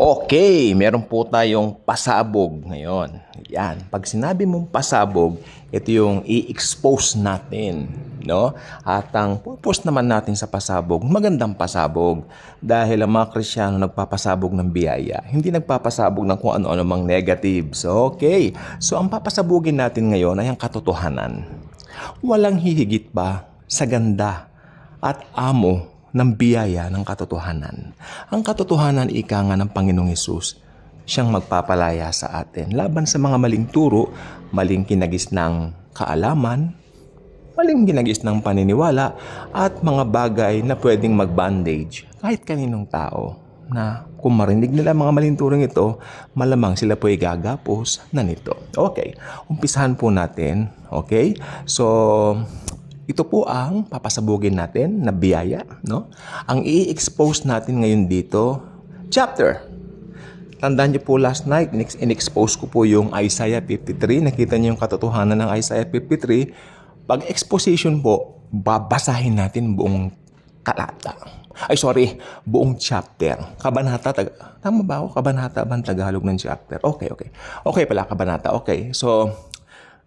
Okay, meron po tayong pasabog ngayon. Yan. Pag sinabi mong pasabog, ito yung i-expose natin, no? At ang purpose naman natin sa pasabog, magandang pasabog. Dahil ang mga Kristiyano nagpapasabog ng biyaya, hindi nagpapasabog ng kung ano-ano mang negatives. Okay. So ang papasabugin natin ngayon ay ang katotohanan. Walang hihigit pa sa ganda at amo ng biyaya ng katotohanan. Ang katotohanan ika nga ng Panginoong Hesus, siyang magpapalaya sa atin laban sa mga maling turo, maling kinagis ng kaalaman, maling kinagis ng paniniwala, at mga bagay na pwedeng mag-bandage kahit kaninong tao na kung marinig nila mga maling turong ito, malamang sila po ay gagapos na nito. Okay, umpisahan po natin. Okay, so ito po ang papasabugin natin na biyaya, no? Ang i-expose natin ngayon dito, chapter. Tandaan niyo po last night, in-expose ko po yung Isaiah 53. Nakita niyo yung katotohanan ng Isaiah 53. Pag exposition po, babasahin natin buong talata. Buong chapter. Kabanata, tama ba ako? Kabanata ba ang Tagalog ng chapter? Okay. Okay pala, kabanata. Okay, so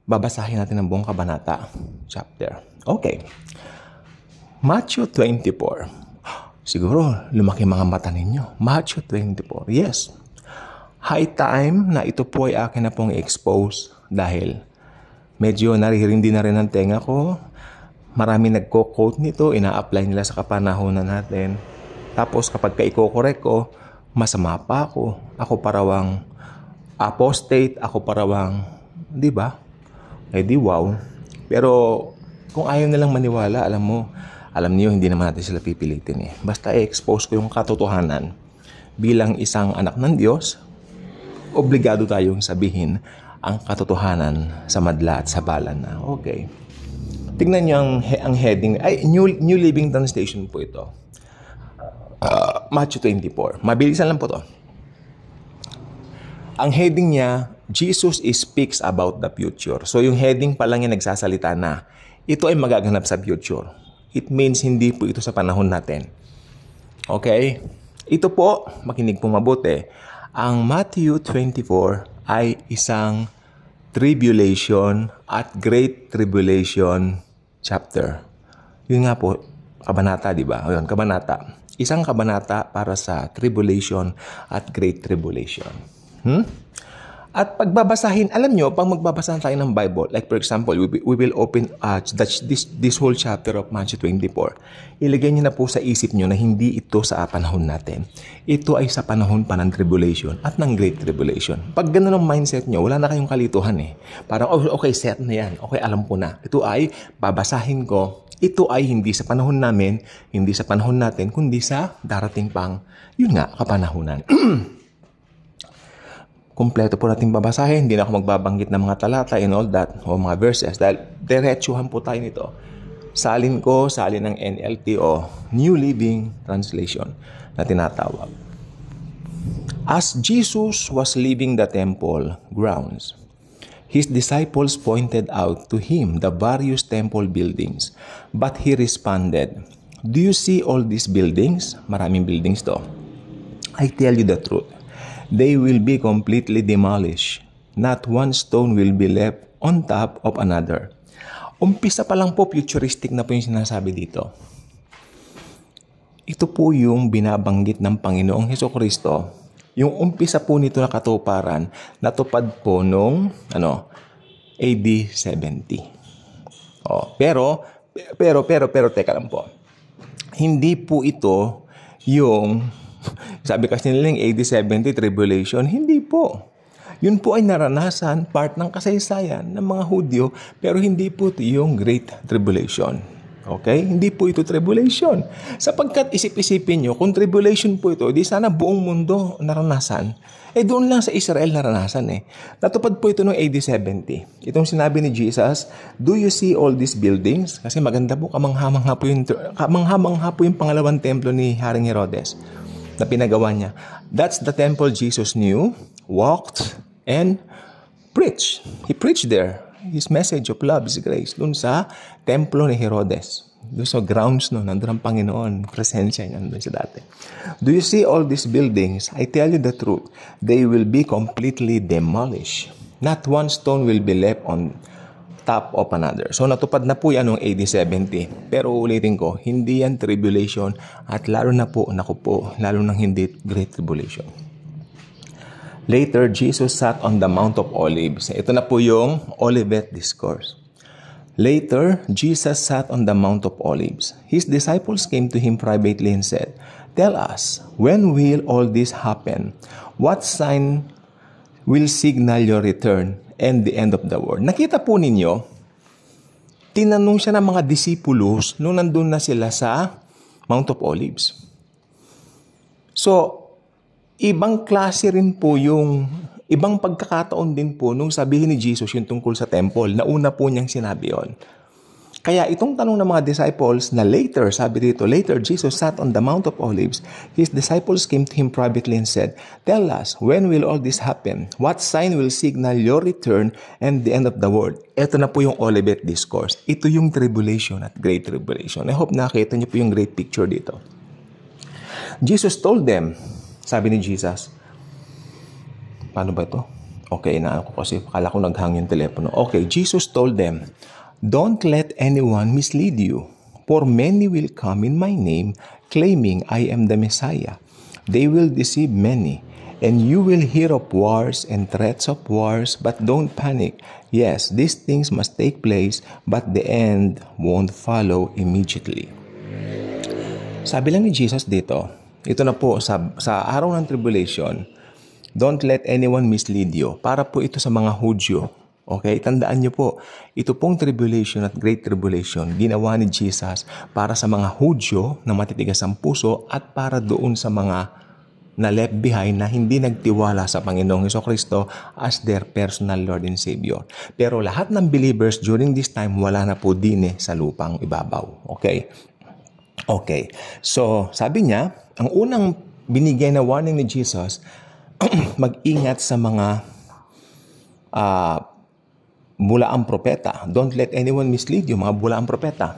babasahin natin ang buong kabanata, chapter. Okay. Matthew 24. Siguro, lumaki mga mata ninyo. Matthew 24. Yes. High time na ito po ay akin na pong expose dahil medyo naririndi na rin ang tenga ko. Marami nagko-quote nito, ina-apply nila sa kapanahonan natin. Tapos kapag ka-i-correct ko, masama pa ako. Ako parawang apostate, ako parawang, di ba? Eh di wow. Pero kung ayaw nilang maniwala, alam niyo hindi naman natin sila pipilitin eh. Basta i-expose ko yung katotohanan. Bilang isang anak ng Diyos, obligado tayong sabihin ang katotohanan sa madla at sa bala na. Okay. Tingnan niyo ang heading. New Living Translation po ito. Matthew 24. Mabilisan lang po to. Ang heading niya, Jesus speaks about the future. So yung heading pa lang yung nagsasalita na ito ay magaganap sa future. It means hindi po ito sa panahon natin. Okay? Ito po, makinig po mabuti. Ang Matthew 24 ay isang tribulation at great tribulation chapter. Yun nga po, kabanata, di ba? Ayun, kabanata. Isang kabanata para sa tribulation at great tribulation. At pagbabasahin, alam nyo, pag magbabasahin tayo ng Bible, like for example, we will open this whole chapter of Matthew 24. Ilagay nyo na po sa isip nyo na hindi ito sa panahon natin. Ito ay sa panahon pa ng tribulation at ng great tribulation. Pag ganun ang mindset nyo, wala na kayong kalituhan eh. Parang, okay, set na yan. Okay, alam ko na. Ito ay, babasahin ko, ito ay hindi sa panahon namin, hindi sa panahon natin, kundi sa darating pang, yun nga, kapanahunan. Kompleto po natin babasahin. Hindi na ako magbabanggit ng mga talata and all that o mga verses dahil diretsuhan po tayo nito. Salin ng NLT o New Living Translation na tinatawag. As Jesus was leaving the temple grounds, his disciples pointed out to him the various temple buildings. But he responded, "Do you see all these buildings?" Maraming buildings to. "I tell you the truth. They will be completely demolished. Not one stone will be left on top of another." Umpisa pa lang po, futuristic na po yung sinasabi dito. Ito po yung binabanggit ng Panginoong Hesukristo. Yung umpisa po nito na katuparan, natupad po nung AD 70. Pero, teka lang po. Hindi po ito yung sabi kasi nila yung AD 70 tribulation, hindi po. Yun po ay naranasan, part ng kasaysayan ng mga Hudyo, pero hindi po ito yung Great Tribulation. Okay? Hindi po ito tribulation. Sapagkat isip-isipin nyo, kung tribulation po ito, di sana buong mundo naranasan. Doon lang sa Israel naranasan eh. Natupad po ito noong AD 70. Itong sinabi ni Jesus, "Do you see all these buildings?" Kasi maganda po, kamangha-mangha po yung pangalawang templo ni Haring Herodes na pinagawa niya. That's the temple Jesus knew, walked, and preached. He preached there his message of love, his grace, dun sa templo ni Herodes. Doon sa grounds, no, nandun ang Panginoon. Presensya niya nandun sa dati. Do you see all these buildings? I tell you the truth. They will be completely demolished. Not one stone will be left on top of another. So natupad na po yan noong AD 70. Pero ulitin ko, hindi yan tribulation at lalo na po, lalo nang hindi Great Tribulation. Later, Jesus sat on the Mount of Olives. Ito na po yung Olivet Discourse. Later, Jesus sat on the Mount of Olives. His disciples came to him privately and said, "Tell us, when will all this happen? What sign will signal your return and the end of the world?" Nakita po ninyo, tinanong siya ng mga disipulos nung nandun na sila sa Mount of Olives. So, ibang klase rin po ibang pagkakataon din po nung sabihin ni Jesus yung tungkol sa temple. Nauna po niyang sinabi yon. Kaya itong tanong ng mga disciples na later, sabi dito, later Jesus sat on the Mount of Olives. His disciples came to him privately and said, "Tell us, when will all this happen? What sign will signal your return and the end of the world?" Ito na po yung Olivet Discourse. Ito yung tribulation at Great Tribulation. I hope nakita niyo po yung great picture dito. Jesus told them, sabi ni Jesus, paano ba ito? Okay, inaan ko kasi akala ko naghang yung telepono. Okay, Jesus told them, "Don't let anyone mislead you, for many will come in my name, claiming I am the Messiah. They will deceive many, and you will hear of wars and threats of wars, but don't panic. Yes, these things must take place, but the end won't follow immediately." Sabi lang ni Jesus dito, ito na po sa araw ng tribulation, don't let anyone mislead you. Para po ito sa mga Hudyo. Okay? Tandaan niyo po, ito pong tribulation at Great Tribulation, ginawa ni Jesus para sa mga Hudyo na matitigas ang puso at para doon sa mga na left behind na hindi nagtiwala sa Panginoong Hesukristo as their personal Lord and Savior. Pero lahat ng believers during this time, wala na po din sa lupang ibabaw. Okay? Okay. So, sabi niya, ang unang binigay na warning ni Jesus, mag-ingat sa mga bulaang propeta. Don't let anyone mislead you, mga bulaang propeta.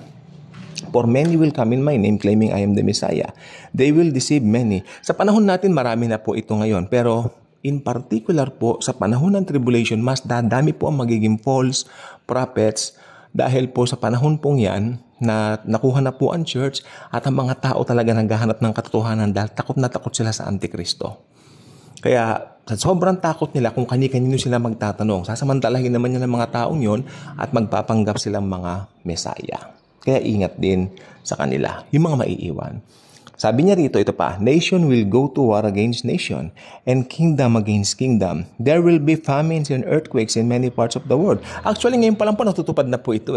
For many will come in my name claiming I am the Messiah. They will deceive many. Sa panahon natin, marami na po ito ngayon. Pero in particular po, sa panahon ng tribulation, mas dadami po ang magiging false prophets dahil po sa panahon pong yan, na nakuha na po ang church at ang mga tao talaga naghahanap ng katotohanan dahil takot na takot sila sa Antikristo. Kaya sa sobrang takot nila kung kani-kanino sila magtatanong, sasamantalahin naman niya ng mga taong yon at magpapanggap silang mga Mesaya. Kaya ingat din sa kanila, yung mga maiiwan. Sabi niya rito, ito pa, nation will go to war against nation and kingdom against kingdom. There will be famines and earthquakes in many parts of the world. Actually, ngayon pa lang po natutupad na po ito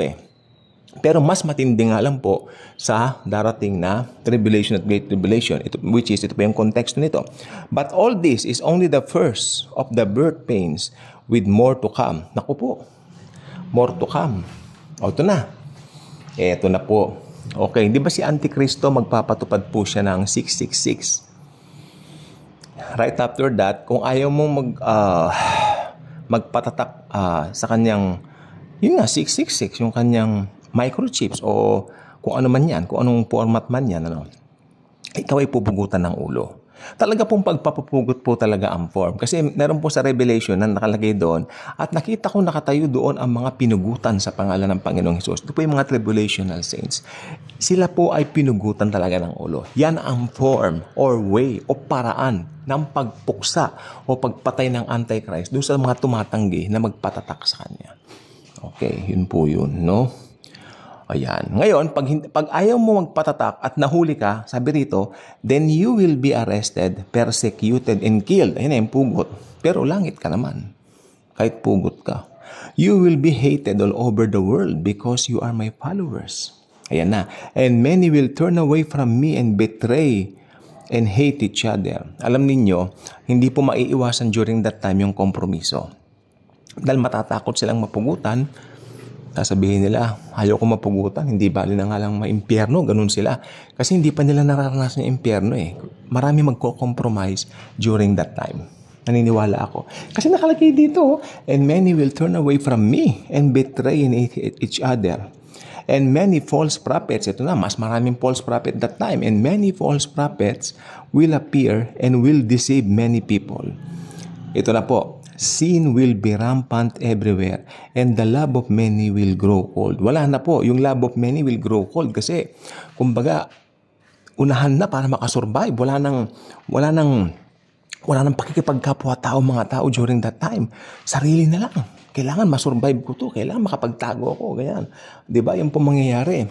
Pero mas matindi nga lang po sa darating na tribulation at Great Tribulation, ito po yung konteksto nito. But all this is only the first of the birth pains with more to come. Naku po, more to come. Ito na. Ito na po. Okay, di ba si Antikristo magpapatupad po siya ng 666? Right after that, kung ayaw mong magpatatak sa kanyang, yun nga, 666, yung kanyang microchips o kung ano man yan, kung anong format man yan, ikaw ay pupugutan ng ulo. Talaga pong pagpapupugot po talaga ang form. Kasi meron po sa Revelation na nakalagay doon at nakita ko nakatayo doon ang mga pinugutan sa pangalan ng Panginoong Hesus. Ito po yung mga tribulational saints. Sila po ay pinugutan talaga ng ulo. Yan ang form or way o paraan ng pagpuksa o pagpatay ng Antichrist doon sa mga tumatanggi na magpatatak sa kanya. Okay, yun po yun, no? Ayan. Ngayon, pag ayaw mo magpatatak at nahuli ka, sabi rito, then you will be arrested, persecuted, and killed. Ayan yung pugot. Pero langit ka naman. Kahit pugot ka. You will be hated all over the world because you are my followers. Ayan na. And many will turn away from me and betray and hate each other. Alam ninyo, hindi po maiiwasan during that time yung kompromiso. Dahil matatakot silang mapugutan, sasabihin nila, ayaw ko mapugutan, hindi bali na nga lang maimpyerno, ganun sila. Kasi hindi pa nila nararanasan yung impyerno Marami magko-compromise during that time. Naniniwala ako. Kasi nakalagay dito, and many will turn away from me and betray and hate each other. And many false prophets, ito na, mas maraming false prophet that time, and many false prophets will appear and will deceive many people. Ito na po, sin will be rampant everywhere and the love of many will grow cold. Wala na po, yung love of many will grow cold kasi, kumbaga, unahan na para makasurvive. Wala nang pakikipagkapwa-tao mga tao during that time. Sarili na lang. Kailangan masurvive ko to. Kailangan makapagtago ako. Ganyan. Diba? Yung pong mangyayari.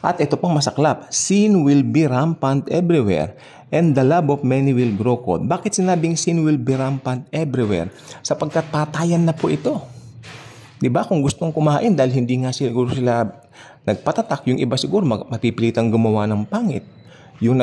At ito pang masaklap. Sin will be rampant everywhere and the love of many will grow cold. Bakit sinabing sin will be rampant everywhere? Sapagkat patayan na po ito. Diba? Kung gustong kumain dahil hindi nga siguro sila nagpatatak, yung iba siguro mapipilitang gumawa ng pangit. Yung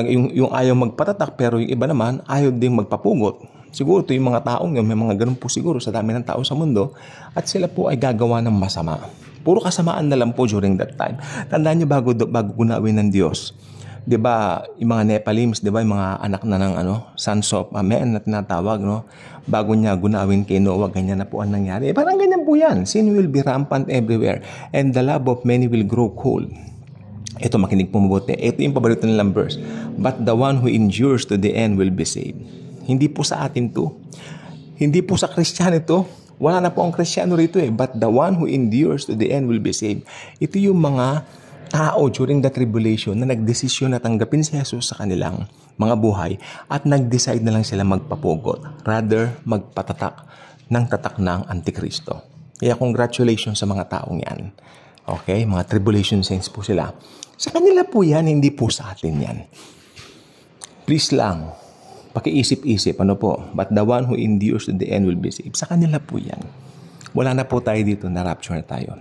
ayaw magpatatak pero yung iba naman ayaw din magpapugot. Siguro ito yung mga taong yun, may mga ganun po siguro sa dami ng tao sa mundo at sila po ay gagawa ng masama. Puro kasamaan na lang po during that time. Tandaan niyo bago gunawin ng Diyos. 'Di ba, yung mga Nepalims, 'di ba, yung mga anak na ng sons of men na tinatawag, no? Bago niya gunawin kay Noah, ganyan na po ang nangyari. Parang ganyan po 'yan. Sin will be rampant everywhere and the love of many will grow cold. Ito, makinig po mabuti. Ito yung paborito nilang verse. But the one who endures to the end will be saved. Hindi po sa atin to. Hindi po sa Kristiyano ito. Wala na po ang Kristiyano rito eh. But the one who endures to the end will be saved. Ito yung mga tao during the tribulation na nagdesisyon na tanggapin si Jesus sa kanilang mga buhay at nag-decide na lang sila magpapugot. Rather, magpatatak ng tatak ng Antikristo. Kaya congratulations sa mga taong yan. Okay? Mga tribulation saints po sila. Sa kanila po yan, hindi po sa atin yan. Please lang, pakiisip-isip, but the one who endures to the end will be saved. Sa kanila po yan. Wala na po tayo dito, na-rapture na tayo.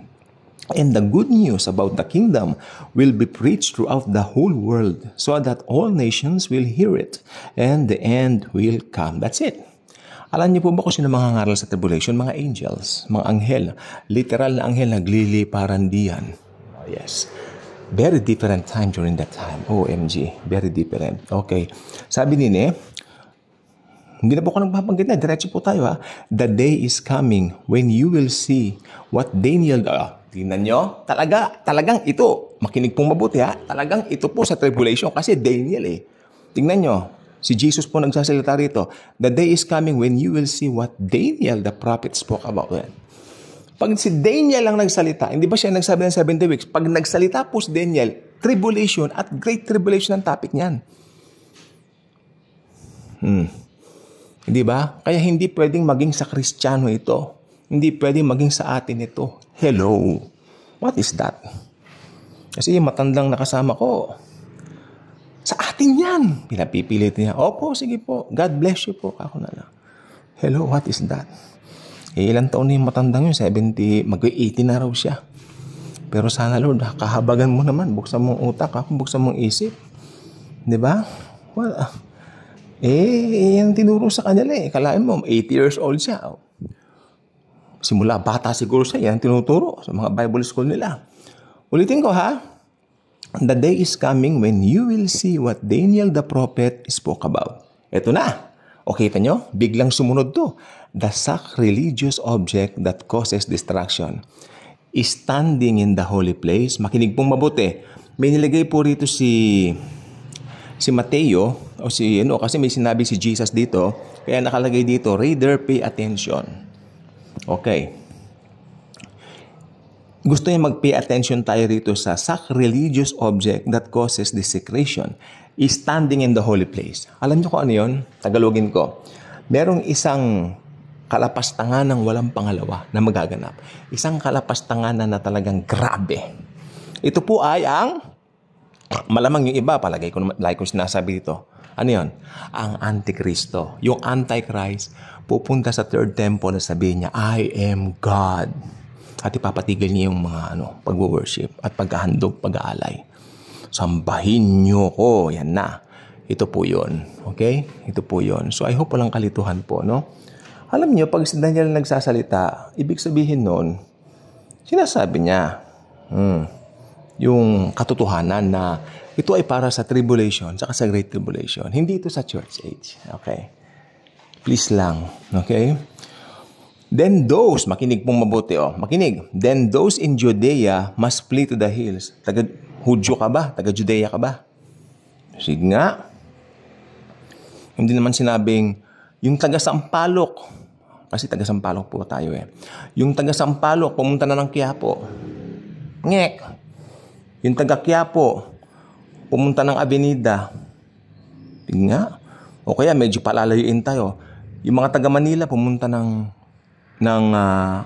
And the good news about the kingdom will be preached throughout the whole world so that all nations will hear it and the end will come. That's it. Alam niyo po ba kung sino mga ngaral sa tribulation? Mga angels, mga anghel. Literal na anghel, nagliliparan diyan. Oh, yes. Very different time during that time. OMG. Very different. Okay. Sabi nini, hindi na po ako nagpapanggit na. Diretso po tayo ha. The day is coming when you will see what Daniel... tingnan nyo. Talagang ito. Makinig pong mabuti ha. Talagang ito po sa tribulation kasi Daniel eh. Tingnan nyo. Si Jesus po nagsasalita rito. The day is coming when you will see what Daniel the prophet spoke about it. Pag si Daniel lang nagsalita, hindi ba siya nagsabi ng 70 weeks? Pag nagsalita po si Daniel, tribulation at great tribulation ang topic niyan. Hindi ba? Kaya hindi pwedeng maging sa Kristiyano ito. Hindi pwedeng maging sa atin ito. Hello. What is that? Kasi yung matandang nakasama ko, sa atin yan. Pinapipilit niya. Opo, sige po. God bless you po. Ako na lang. Hello, what is that? Ilang taon na yung matandang yun? 70, mag-80 na raw siya. Pero sana Lord, kahabagan mo naman. Buksan mong utak, buksan mong isip. Diba? Well, yan tinuro sa kanila eh. Kalain mo, 80 years old siya. Simula, bata siguro siya. Yan tinuturo sa mga Bible school nila. Ulitin ko ha. The day is coming when you will see what Daniel the prophet spoke about. Ito na. Okay, kita nyo? Biglang sumunod to. The sacrilegious object that causes destruction is standing in the holy place. Makinig pong mabuti. May nilagay po rito si Mateo, o kasi may sinabi si Jesus dito, kaya nakalagay dito, reader, pay attention. Okay. Gusto niya mag-pay attention tayo rito sa sacrilegious object that causes desecration is standing in the holy place. Alam niyo kung ano yun? Tagalogin ko. Merong isang kalapastangan ng walang pangalawa na magaganap. Isang kalapastangan na talagang grabe. Ito po ay ang, malamang yung iba, palagay ko, like ko sinasabi dito, ano yun? Ang Antikristo. Yung Antichrist, pupunta sa third temple na sabihin niya, I am God. At ipapatigil niya yung mga pag-worship at paghahandog, pag-aalay. Sambahin niyo ko. Yan na. Ito po yun. Okay? Ito po yun. So I hope walang kalituhan po, no? Alam niyo, pag si Daniel nagsasalita, ibig sabihin nun, sinasabi niya, yung katotohanan na ito ay para sa tribulation, saka sa great tribulation. Hindi ito sa church age. Okay? Please lang. Okay? Then those, makinig pong mabuti makinig. Then those in Judea must flee to the hills. Taga-Hudyo ka ba? Taga-Judea ka ba? Sige nga. Hindi naman sinabing, yung taga-Sampaloc, kasi taga-Sampaloc po tayo Yung taga-Sampaloc, pumunta na ng Quiapo. Ngek. Yung taga-Quiapo, pumunta ng Avenida. Sige nga. O kaya medyo palalayuin tayo. Yung mga taga-Manila, pumunta ng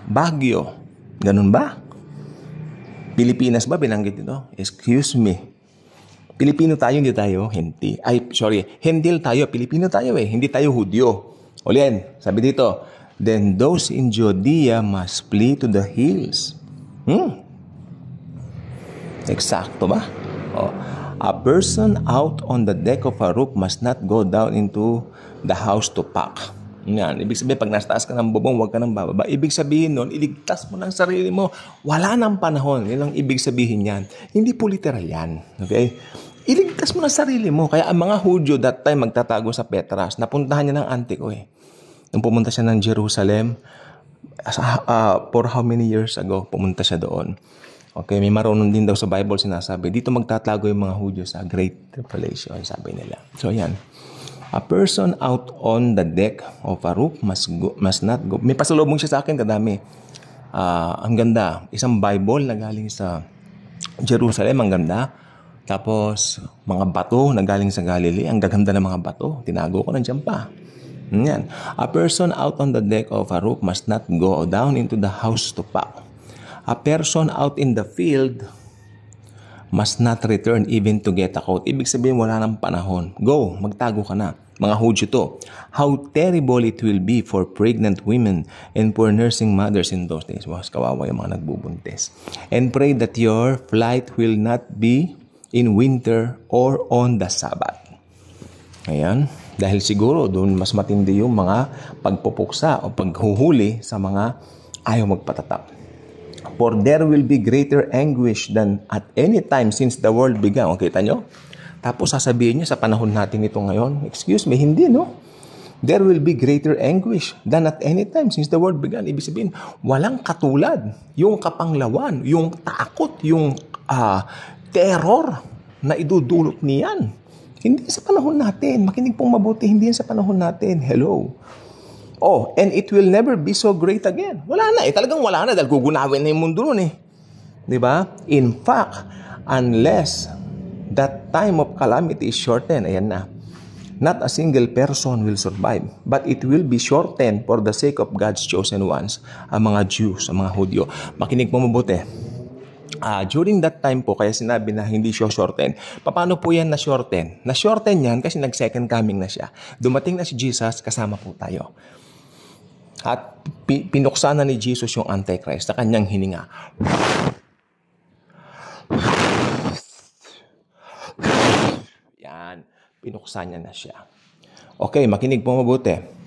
Baguio. Ganun ba? Pilipinas ba binanggit ito? Excuse me. Pilipino tayo, hindi tayo Hentil. Hentil tayo, Pilipino tayo Hindi tayo Hudyo. Ulitin, sabi dito, then those in Judea must flee to the hills. Eksakto ba? A person out on the deck of a roof must not go down into the house to pack. Yan. Ibig sabihin, pag nasa taas ka ng bubong, huwag ka nang bababa. Ibig sabihin nun, iligtas mo ng sarili mo. Wala nang panahon. Yan ang ibig sabihin yan. Hindi po literal yan. Okay? Iligtas mo ng sarili mo. Kaya ang mga Hudyo that time magtatago sa Petras. Napuntahan niya ng auntie ko Nung pumunta siya ng Jerusalem, for how many years ago, pumunta siya doon. Okay, may marunong din daw sa Bible sinasabi, dito magtatago yung mga Hudyo sa Great Tribulation, sabi nila. So, yan. A person out on the deck of a roof must not go. May pasalubong siya sa akin, kadami. Ang ganda. Isang Bible na galing sa Jerusalem, ang ganda. Tapos, mga bato na galing sa Galilee. Ang gaganda ng mga bato. Tinago ko nandiyan pa. Yan. A person out on the deck of a roof must not go down into the house to pack. A person out in the field must not return even to get a coat. Ibig sabihin, wala nang panahon. Go, magtago ka na. Mga Hudyo to. How terrible it will be for pregnant women and for nursing mothers in those days. Mas kawawa yung mga nagbubuntis. And pray that your flight will not be in winter or on the Sabbath. Ayan. Dahil siguro doon mas matindi yung mga pagpupuksa o paghuhuli sa mga ayaw magpatatap. For there will be greater anguish than at any time since the world began. O, kita nyo? Tapos sasabihin niya sa panahon natin ito ngayon, excuse me, hindi, no? There will be greater anguish than at any time since the world began. Ibig sabihin, walang katulad. Yung kapanglawan, yung takot, yung terror na idudulot niyan. Hindi sa panahon natin. Makinig pong mabuti, hindi yan sa panahon natin. Hello. Oh, and it will never be so great again. Wala na talagang wala na dahil gugunawin na yung mundo nun Diba? In fact, unless that time of calamity is shortened, ayan na, not a single person will survive, but it will be shortened for the sake of God's chosen ones, ang mga Jews, ang mga Hudyo. Makinig mo mabuti. During that time po, kaya sinabi na hindi siya shorten. Paano po yan na-shorten? Na-shorten yan kasi nag-second coming na siya. Dumating na si Jesus, kasama po tayo. At pinuksa na ni Jesus yung Antichrist sa kanyang hininga. Yan. Pinuksa niya na siya. Okay, makinig po mabuti.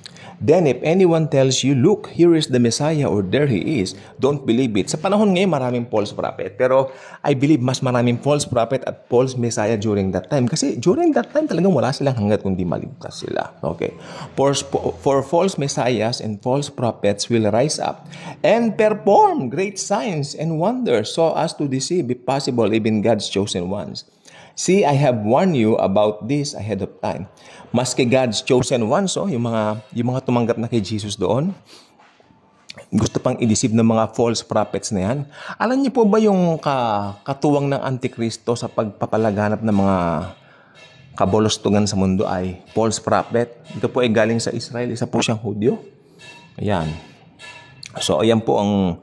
Then if anyone tells you, look, here is the Messiah or there he is, don't believe it. Sa panahon ngayon, maraming false prophet. Pero I believe mas maraming false prophet at false Messiah during that time. Kasi during that time, talagang wala silang hanggat kundi maligtas sila. Okay. For false messiahs and false prophets will rise up and perform great signs and wonders so as to deceive, if possible, even God's chosen ones. See, I have warned you about this ahead of time. Maski God's chosen ones, yung mga tumanggap na kay Jesus doon, gusto pang i-deceive ng mga false prophets na yan. Alam niyo po ba yung katuwang ng Antikristo sa pagpapalaganap ng mga kabolostugan sa mundo ay false prophet? Ito po ay galing sa Israel, isa po siyang Hudyo. Ayan. So, ayan po ang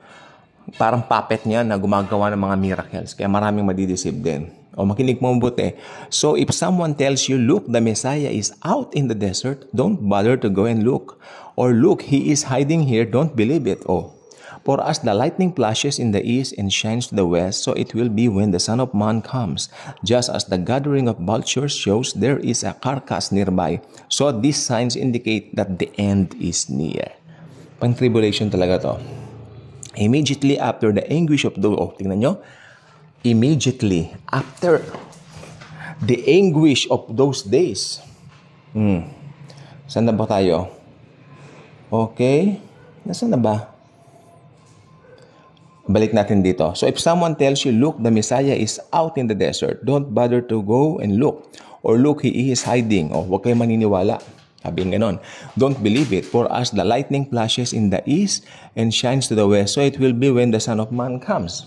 parang puppet niya na gumagawa ng mga miracles. Kaya maraming madideceive din. O makinig mo mabuti. So if someone tells you, look, the Messiah is out in the desert, don't bother to go and look. Or look, he is hiding here, don't believe it. Oh, for as the lightning flashes in the east and shines to the west, so it will be when the Son of Man comes. Just as the gathering of vultures shows there is a carcass nearby, so these signs indicate that the end is near. Pang-tribulation talaga to. Immediately after the anguish of the... Oh, tingnan nyo. Immediately after the anguish of those days. Saan na ba tayo? Okay. Nasaan na ba? Balik natin dito. So if someone tells you, look, the Messiah is out in the desert, don't bother to go and look. Or look, he is hiding. O huwag kayo maniniwala. Sabi ganon. Don't believe it, for as the lightning flashes in the east and shines to the west, so it will be when the Son of Man comes.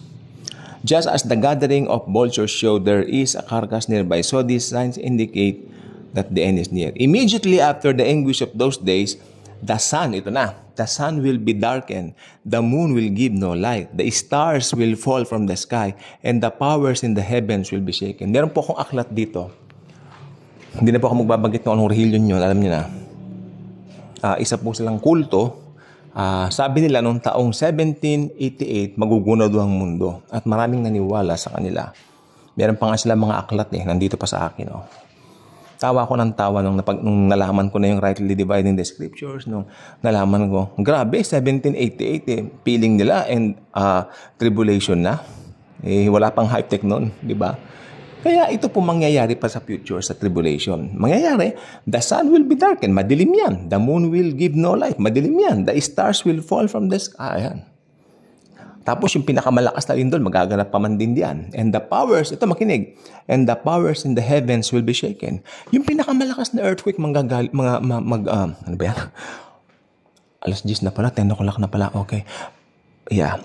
Just as the gathering of vultures show there is a carcass nearby, so these signs indicate that the end is near. Immediately after the anguish of those days, the sun, ito na, the sun will be darkened, the moon will give no light, the stars will fall from the sky, and the powers in the heavens will be shaken. Meron po akong aklat dito. Hindi na po ako magbabanggit ng anong relihiyon yun, alam niyo na. Isa po silang kulto. Sabi nila noong taong 1788, magugunaw daw ang mundo. At maraming naniwala sa kanila. Meron pa nga sila mga aklat nandito pa sa akin. Tawa ko ng tawa nung nalaman ko na yung rightly dividing the scriptures. Nung nalaman ko, grabe, 1788 feeling nila and tribulation na. Wala pang high-tech nun, di ba? Kaya ito po mangyayari pa sa future, sa tribulation. Mangyayari, the sun will be darkened, madilim yan. The moon will give no light, madilim yan. The stars will fall from the sky. Ayan. Tapos yung pinakamalakas na lindol, magaganap pa man din diyan. And the powers, ito makinig, and the powers in the heavens will be shaken. Yung pinakamalakas na earthquake, ano ba yan? Alas 10 na pala, 10 o'clock na pala, okay. Yeah,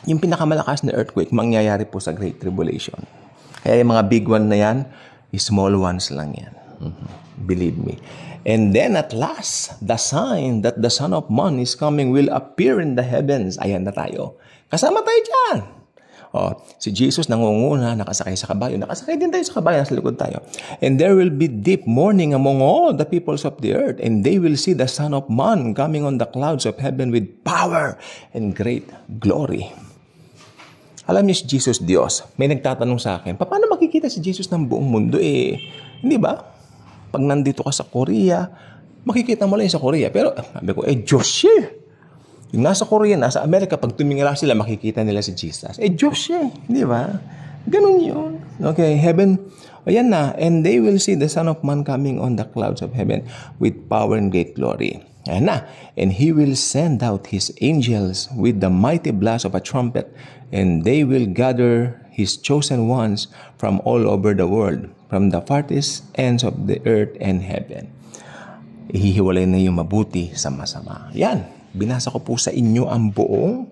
yung pinakamalakas na earthquake, mangyayari po sa Great Tribulation. Kaya yung mga big one na yan, small ones lang yan. Believe me. And then at last, the sign that the Son of Man is coming will appear in the heavens. Ayan na tayo. Kasama tayo dyan. Si Jesus nangunguna, nakasakay sa kabayo. Nakasakay din tayo sa kabayo, nasa likod tayo. And there will be deep mourning among all the peoples of the earth. And they will see the Son of Man coming on the clouds of heaven with power and great glory. Alam niyo si Jesus Diyos. May nagtatanong sa akin, paano makikita si Jesus ng buong mundo? Hindi ba? Pag nandito ka sa Korea, makikita mo lang sa Korea. Pero sabi ko, Diyos siya. Yung nasa Korea, nasa Amerika, pag tumingala sila, makikita nila si Jesus. Diyos siya. Di ba? Ganun yun. Okay, heaven. Ayan na. And they will see the Son of Man coming on the clouds of heaven with power and great glory. Ayan na. And He will send out His angels with the mighty blast of a trumpet, and they will gather His chosen ones from all over the world, from the farthest ends of the earth and heaven. Ihihiwalay na yung mabuti sa masama. Yan. Binasa ko po sa inyo ang buong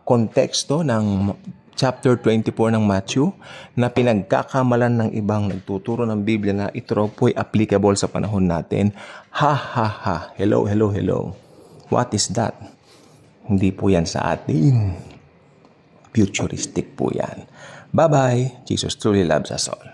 konteksto ng chapter 24 ng Matthew na pinagkakamalan ng ibang nagtuturo ng Biblia na ito po ay applicable sa panahon natin. Ha, ha, ha. Hello, hello, hello. What is that? Hindi po yan sa atin. Futuristic po yan. Bye-bye. Jesus truly loves us all.